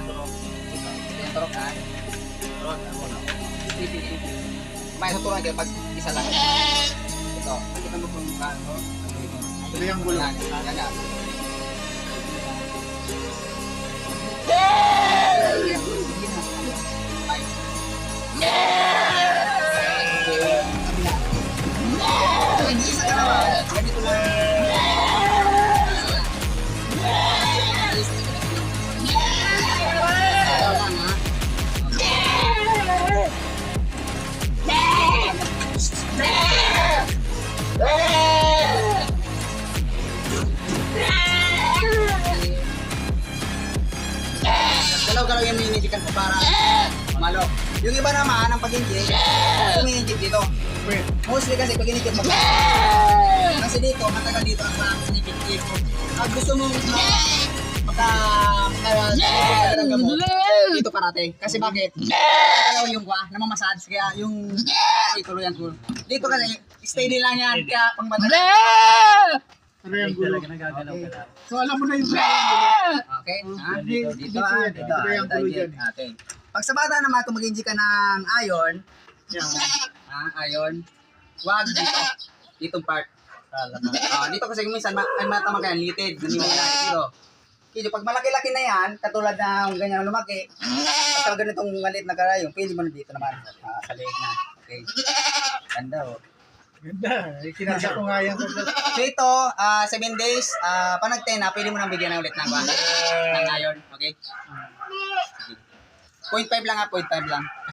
Turok na. May tuturuan kayo pag isa lang. Ito. Kita mo kung paano. Triangulo. Yan. Yan. Galaw-galaw yung minitikan ko para malo. Yung iba naman, ang pag-inject, umi-inject dito. Mostly kasi pag inject mag kasi dito, matagal dito ang sa sinipit-tip. Pag gusto mo magkakaroon gamot, dito parate. Kasi bakit? Galaw yung kwa, namamassage, kaya yung ituloyan ko. Dito kasi, steady lang yan, kaya pang matagal. Triangulo. Nagagalaw ka lang. So alam mo na yung triangulo. Okay? Ha? Dito, Dito, dito, dito. triangulo dyan. Okay. Pag sa bata naman, kung mag-inject ka ng iron, Yan. iron, wag dito. Ditong part. Dito kasi minsan, ay matama kaya, litid. Naniwala na dito. Kaya pag malaki-laki na yan, katulad ng ganyan lumaki, basta ganitong maliit na karayong, pwede mo na dito naman. Sa leeg na. Okay. Ganda oh. Ganda. Kinasa ko nga yan. So ito, 7 days, pag nag-10 na, pwede mo nang bigyan ng ulit ng iron. Okay? Sige. 0.5 lang 0.5 lang.